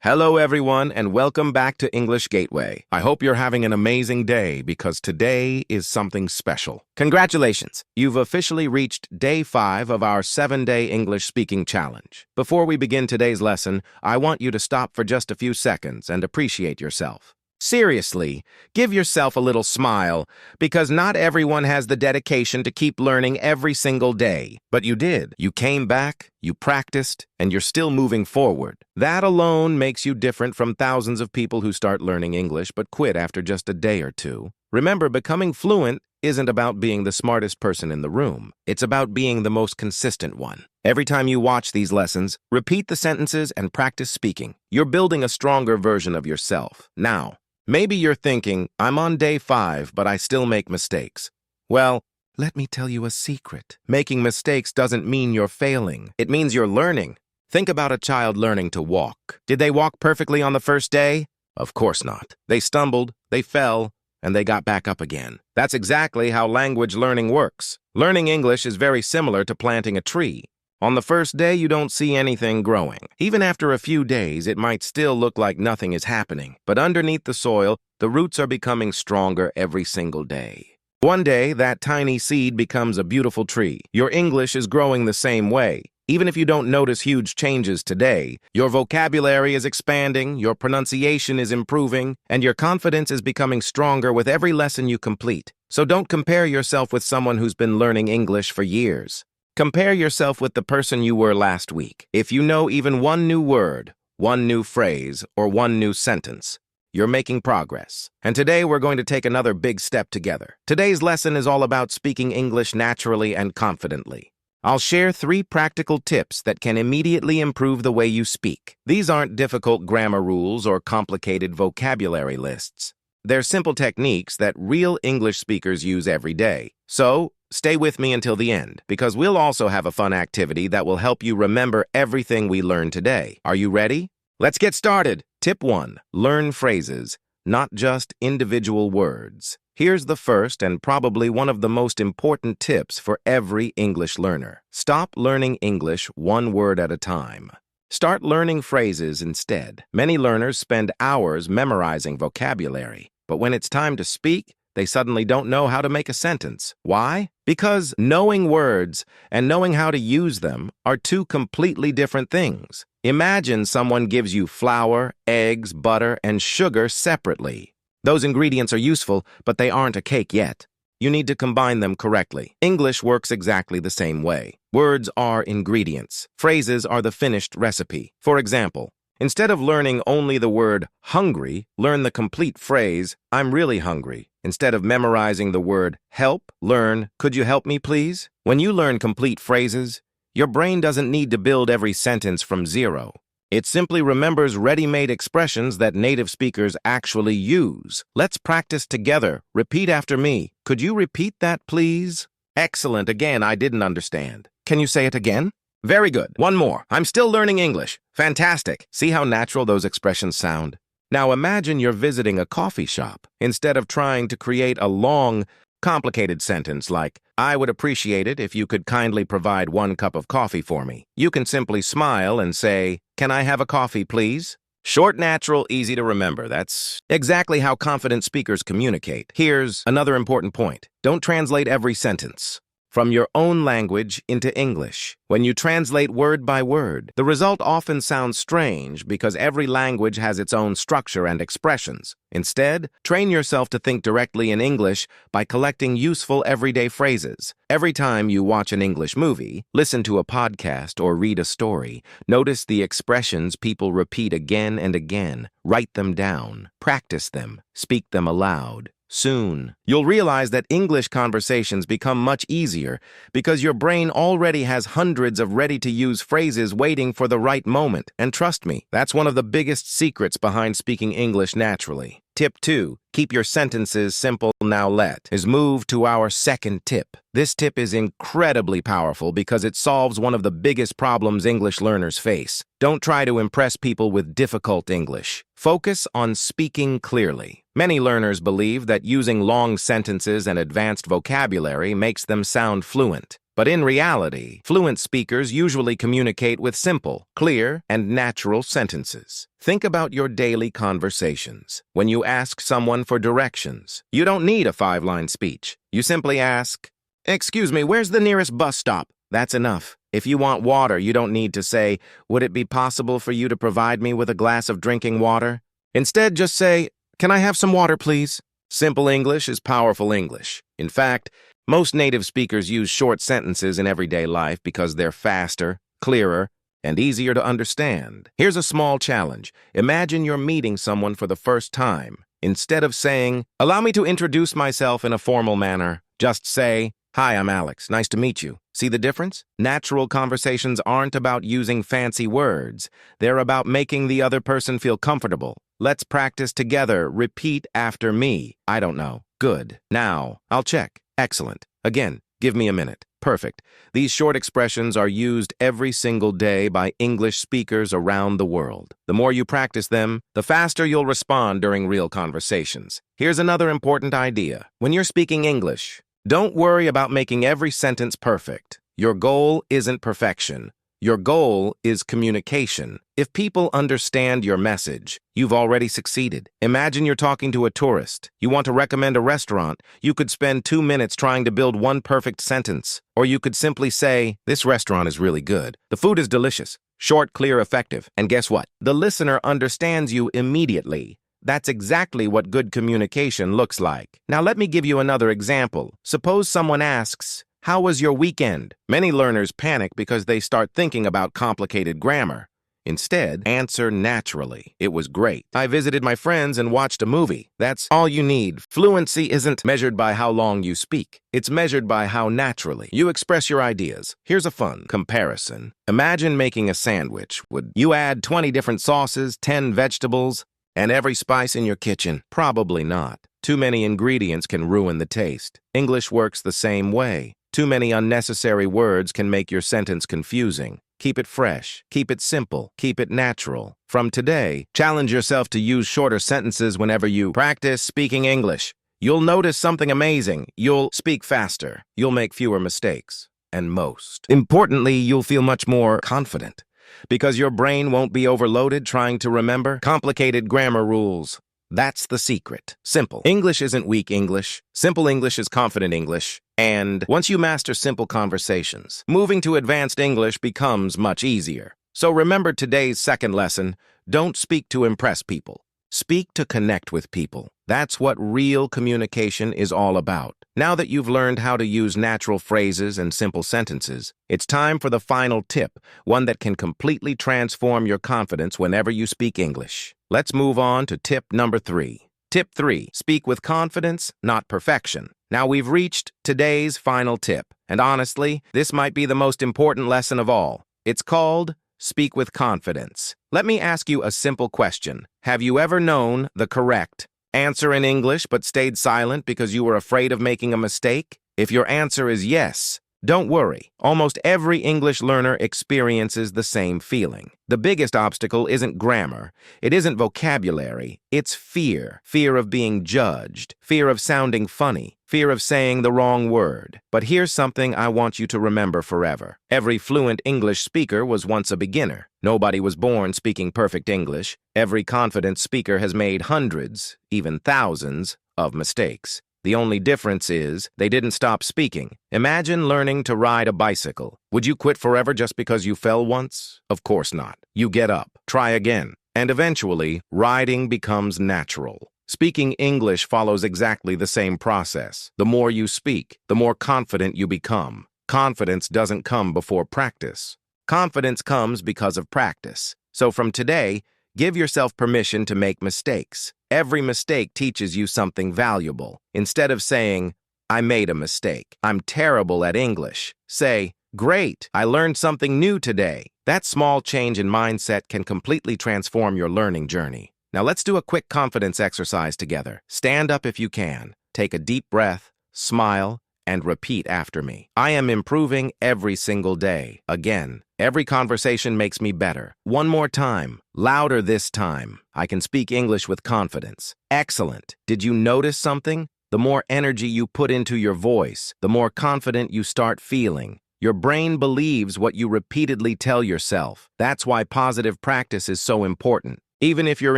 Hello, everyone, and welcome back to English Gateway. I hope you're having an amazing day because today is something special. Congratulations! You've officially reached day 5 of our 7-day English speaking challenge. Before we begin today's lesson, I want you to stop for just a few seconds and appreciate yourself. Seriously, give yourself a little smile, because not everyone has the dedication to keep learning every single day. But you did. You came back, you practiced, and you're still moving forward. That alone makes you different from thousands of people who start learning English but quit after just a day or two. Remember, becoming fluent isn't about being the smartest person in the room. It's about being the most consistent one. Every time you watch these lessons, repeat the sentences and practice speaking. You're building a stronger version of yourself. Now, maybe you're thinking, I'm on day 5, but I still make mistakes. Well, let me tell you a secret. Making mistakes doesn't mean you're failing. It means you're learning. Think about a child learning to walk. Did they walk perfectly on the first day? Of course not. They stumbled, they fell, and they got back up again. That's exactly how language learning works. Learning English is very similar to planting a tree. On the first day, you don't see anything growing. Even after a few days, it might still look like nothing is happening. But underneath the soil, the roots are becoming stronger every single day. One day, that tiny seed becomes a beautiful tree. Your English is growing the same way. Even if you don't notice huge changes today, your vocabulary is expanding, your pronunciation is improving, and your confidence is becoming stronger with every lesson you complete. So don't compare yourself with someone who's been learning English for years. Compare yourself with the person you were last week. If you know even one new word, one new phrase, or one new sentence, you're making progress. And today we're going to take another big step together. Today's lesson is all about speaking English naturally and confidently. I'll share 3 practical tips that can immediately improve the way you speak. These aren't difficult grammar rules or complicated vocabulary lists. They're simple techniques that real English speakers use every day. So, stay with me until the end, because we'll also have a fun activity that will help you remember everything we learned today. Are you ready? Let's get started. Tip 1. Learn phrases, not just individual words. Here's the first and probably one of the most important tips for every English learner. Stop learning English one word at a time. Start learning phrases instead. Many learners spend hours memorizing vocabulary, but when it's time to speak, they suddenly don't know how to make a sentence. Why? Because knowing words and knowing how to use them are 2 completely different things. Imagine someone gives you flour, eggs, butter, and sugar separately. Those ingredients are useful, but they aren't a cake yet. You need to combine them correctly. English works exactly the same way. Words are ingredients. Phrases are the finished recipe. For example, instead of learning only the word hungry, learn the complete phrase, I'm really hungry. Instead of memorizing the word help, learn, could you help me please? When you learn complete phrases, your brain doesn't need to build every sentence from zero. It simply remembers ready-made expressions that native speakers actually use. Let's practice together. Repeat after me. Could you repeat that, please? Excellent. Again, I didn't understand. Can you say it again? Very good. One more. I'm still learning English. Fantastic. See how natural those expressions sound? Now imagine you're visiting a coffee shop. Instead of trying to create a long, complicated sentence like, I would appreciate it if you could kindly provide 1 cup of coffee for me, you can simply smile and say, can I have a coffee, please? Short, natural, easy to remember. That's exactly how confident speakers communicate. Here's another important point. Don't translate every sentence from your own language into English. When you translate word by word, the result often sounds strange because every language has its own structure and expressions. Instead, train yourself to think directly in English by collecting useful everyday phrases. Every time you watch an English movie, listen to a podcast, or read a story, notice the expressions people repeat again and again. Write them down. Practice them. Speak them aloud. Soon, you'll realize that English conversations become much easier because your brain already has hundreds of ready-to-use phrases waiting for the right moment. And trust me, that's one of the biggest secrets behind speaking English naturally. Tip 2. Keep your sentences simple. Now let's move to our second tip. This tip is incredibly powerful because it solves one of the biggest problems English learners face. Don't try to impress people with difficult English. Focus on speaking clearly. Many learners believe that using long sentences and advanced vocabulary makes them sound fluent. But in reality, fluent speakers usually communicate with simple, clear, and natural sentences. Think about your daily conversations. When you ask someone for directions, you don't need a 5-line speech. You simply ask, "Excuse me, where's the nearest bus stop?" That's enough. If you want water, you don't need to say, "Would it be possible for you to provide me with a glass of drinking water?" Instead, just say, "Can I have some water, please?" Simple English is powerful English. In fact, most native speakers use short sentences in everyday life because they're faster, clearer, and easier to understand. Here's a small challenge. Imagine you're meeting someone for the first time. Instead of saying, "Allow me to introduce myself in a formal manner," just say, "Hi, I'm Alex. Nice to meet you." See the difference? Natural conversations aren't about using fancy words. They're about making the other person feel comfortable. Let's practice together. Repeat after me. I don't know. Good. Now, I'll check. Excellent. Again, give me a minute. Perfect. These short expressions are used every single day by English speakers around the world. The more you practice them, the faster you'll respond during real conversations. Here's another important idea. When you're speaking English, don't worry about making every sentence perfect. Your goal isn't perfection. Your goal is communication. If people understand your message, you've already succeeded. Imagine you're talking to a tourist. You want to recommend a restaurant. You could spend 2 minutes trying to build one perfect sentence. Or you could simply say, "This restaurant is really good. The food is delicious." Short, clear, effective. And guess what? The listener understands you immediately. That's exactly what good communication looks like. Now let me give you another example. Suppose someone asks, "How was your weekend?" Many learners panic because they start thinking about complicated grammar. Instead, answer naturally. "It was great. I visited my friends and watched a movie." That's all you need. Fluency isn't measured by how long you speak. It's measured by how naturally you express your ideas. Here's a fun comparison. Imagine making a sandwich. Would you add 20 different sauces, 10 vegetables, and every spice in your kitchen? Probably not. Too many ingredients can ruin the taste. English works the same way. Too many unnecessary words can make your sentence confusing. Keep it fresh, keep it simple, keep it natural. From today, challenge yourself to use shorter sentences whenever you practice speaking English. You'll notice something amazing. You'll speak faster. You'll make fewer mistakes. And most importantly, you'll feel much more confident because your brain won't be overloaded trying to remember complicated grammar rules. That's the secret. Simple English isn't weak English. Simple English is confident English. And once you master simple conversations, moving to advanced English becomes much easier. So remember today's second lesson. Don't speak to impress people. Speak to connect with people. That's what real communication is all about. Now that you've learned how to use natural phrases and simple sentences, it's time for the final tip, one that can completely transform your confidence whenever you speak English. Let's move on to tip number 3. Tip 3, speak with confidence, not perfection. Now we've reached today's final tip, and honestly, this might be the most important lesson of all. It's called Speak with Confidence. Let me ask you a simple question. Have you ever known the correct answer in English but stayed silent because you were afraid of making a mistake? If your answer is yes, don't worry. Almost every English learner experiences the same feeling. The biggest obstacle isn't grammar. It isn't vocabulary. It's fear. Fear of being judged. Fear of sounding funny. Fear of saying the wrong word. But here's something I want you to remember forever. Every fluent English speaker was once a beginner. Nobody was born speaking perfect English. Every confident speaker has made hundreds, even thousands, of mistakes. The only difference is they didn't stop speaking. Imagine learning to ride a bicycle. Would you quit forever just because you fell once? Of course not. You get up, try again, and eventually, riding becomes natural. Speaking English follows exactly the same process. The more you speak, the more confident you become. Confidence doesn't come before practice. Confidence comes because of practice. So from today, give yourself permission to make mistakes. Every mistake teaches you something valuable. Instead of saying, "I made a mistake. I'm terrible at English," say, "Great, I learned something new today." That small change in mindset can completely transform your learning journey. Now let's do a quick confidence exercise together. Stand up if you can. Take a deep breath, smile, and repeat after me. I am improving every single day. Again, every conversation makes me better. One more time, louder this time. I can speak English with confidence. Excellent. Did you notice something? The more energy you put into your voice, the more confident you start feeling. Your brain believes what you repeatedly tell yourself. That's why positive practice is so important. Even if your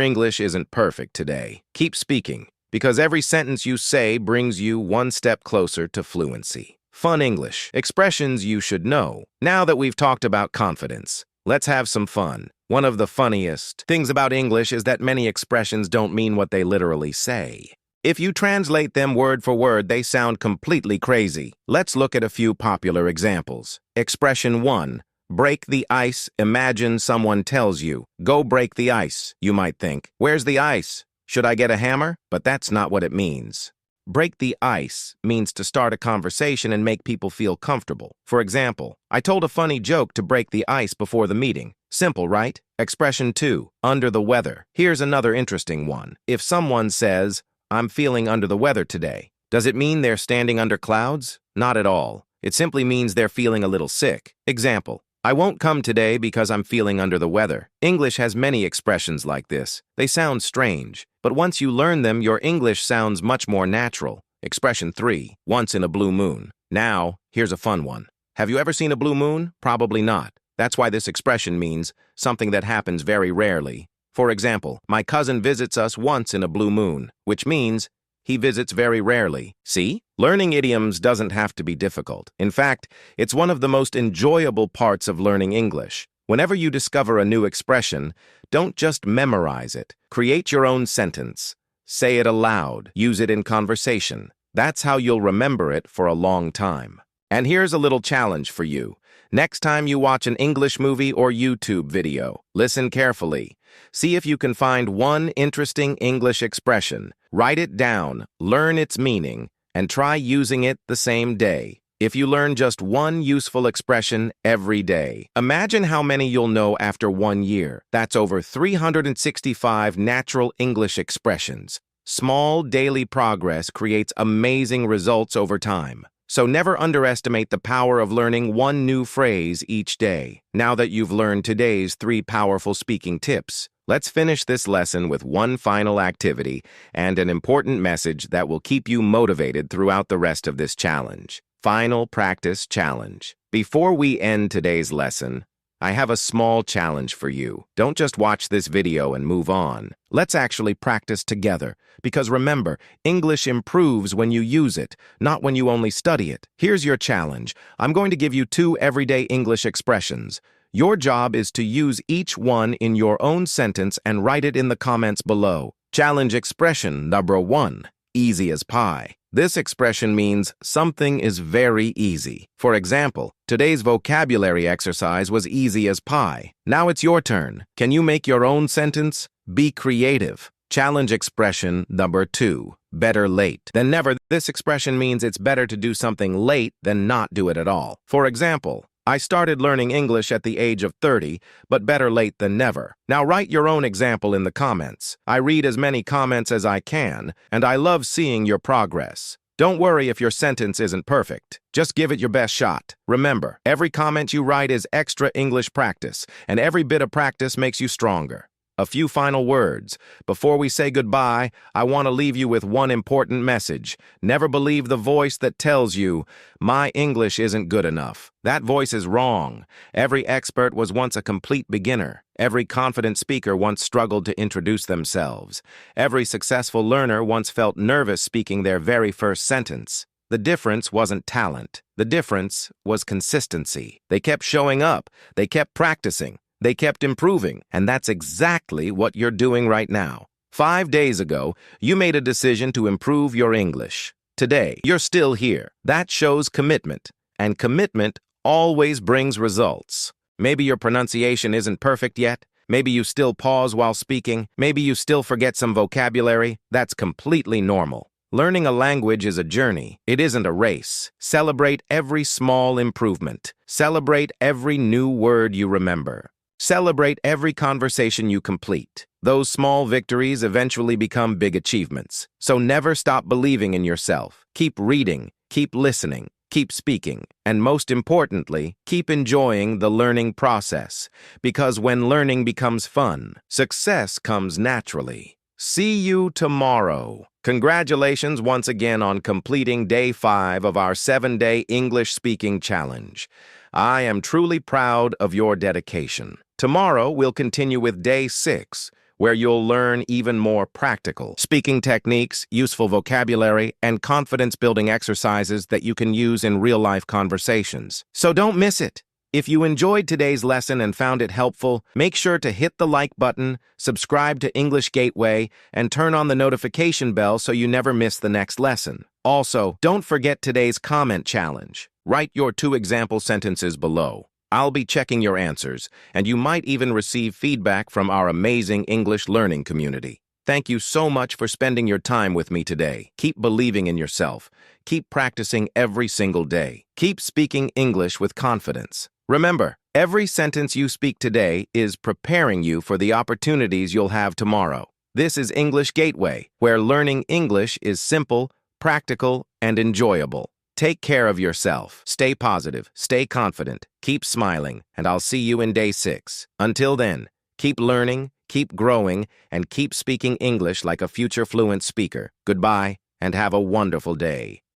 English isn't perfect today, keep speaking, because every sentence you say brings you one step closer to fluency. Fun English, expressions you should know. Now that we've talked about confidence, let's have some fun. One of the funniest things about English is that many expressions don't mean what they literally say. If you translate them word for word, they sound completely crazy. Let's look at a few popular examples. Expression 1. Break the ice. Imagine someone tells you, "Go break the ice." You might think, "Where's the ice? Should I get a hammer?" But that's not what it means. Break the ice means to start a conversation and make people feel comfortable. For example, I told a funny joke to break the ice before the meeting. Simple, right? Expression 2. Under the weather. Here's another interesting one. If someone says, "I'm feeling under the weather today," does it mean they're standing under clouds? Not at all. It simply means they're feeling a little sick. Example, "I won't come today because I'm feeling under the weather." English has many expressions like this. They sound strange, but once you learn them, your English sounds much more natural. Expression 3, once in a blue moon. Now, here's a fun one. Have you ever seen a blue moon? Probably not. That's why this expression means something that happens very rarely. For example, my cousin visits us once in a blue moon, which means he visits very rarely. See? Learning idioms doesn't have to be difficult. In fact, it's one of the most enjoyable parts of learning English. Whenever you discover a new expression, don't just memorize it. Create your own sentence. Say it aloud. Use it in conversation. That's how you'll remember it for a long time. And here's a little challenge for you. Next time you watch an English movie or YouTube video, listen carefully. See if you can find one interesting English expression. Write it down, learn its meaning, and try using it the same day. If you learn just one useful expression every day, imagine how many you'll know after 1 year. That's over 365 natural English expressions. Small daily progress creates amazing results over time. So never underestimate the power of learning one new phrase each day. Now that you've learned today's 3 powerful speaking tips, let's finish this lesson with one final activity and an important message that will keep you motivated throughout the rest of this challenge. Final practice challenge. Before we end today's lesson, I have a small challenge for you. Don't just watch this video and move on. Let's actually practice together. Because remember, English improves when you use it, not when you only study it. Here's your challenge. I'm going to give you 2 everyday English expressions. Your job is to use each one in your own sentence and write it in the comments below. Challenge expression number 1, easy as pie. This expression means something is very easy. For example, today's vocabulary exercise was easy as pie. Now it's your turn. Can you make your own sentence? Be creative. Challenge expression number 2, better late than never. This expression means it's better to do something late than not do it at all. For example, I started learning English at the age of 30, but better late than never. Now write your own example in the comments. I read as many comments as I can, and I love seeing your progress. Don't worry if your sentence isn't perfect. Just give it your best shot. Remember, every comment you write is extra English practice, and every bit of practice makes you stronger. A few final words. Before we say goodbye, I want to leave you with one important message. Never believe the voice that tells you, "My English isn't good enough." That voice is wrong. Every expert was once a complete beginner. Every confident speaker once struggled to introduce themselves. Every successful learner once felt nervous speaking their very first sentence. The difference wasn't talent. The difference was consistency. They kept showing up. They kept practicing. They kept improving, and that's exactly what you're doing right now. 5 days ago, you made a decision to improve your English. Today, you're still here. That shows commitment, and commitment always brings results. Maybe your pronunciation isn't perfect yet. Maybe you still pause while speaking. Maybe you still forget some vocabulary. That's completely normal. Learning a language is a journey. It isn't a race. Celebrate every small improvement. Celebrate every new word you remember. Celebrate every conversation you complete. Those small victories eventually become big achievements. So never stop believing in yourself. Keep reading, keep listening, keep speaking, and most importantly, keep enjoying the learning process. Because when learning becomes fun, success comes naturally. See you tomorrow. Congratulations once again on completing day 5 of our 7-day English speaking challenge. I am truly proud of your dedication. Tomorrow, we'll continue with day 6, where you'll learn even more practical speaking techniques, useful vocabulary, and confidence-building exercises that you can use in real-life conversations. So don't miss it. If you enjoyed today's lesson and found it helpful, make sure to hit the like button, subscribe to English Gateway, and turn on the notification bell so you never miss the next lesson. Also, don't forget today's comment challenge. Write your 2 example sentences below. I'll be checking your answers, and you might even receive feedback from our amazing English learning community. Thank you so much for spending your time with me today. Keep believing in yourself. Keep practicing every single day. Keep speaking English with confidence. Remember, every sentence you speak today is preparing you for the opportunities you'll have tomorrow. This is English Gateway, where learning English is simple, practical, and enjoyable. Take care of yourself. Stay positive, stay confident, keep smiling, and I'll see you in day 6. Until then, keep learning, keep growing, and keep speaking English like a future fluent speaker. Goodbye, and have a wonderful day.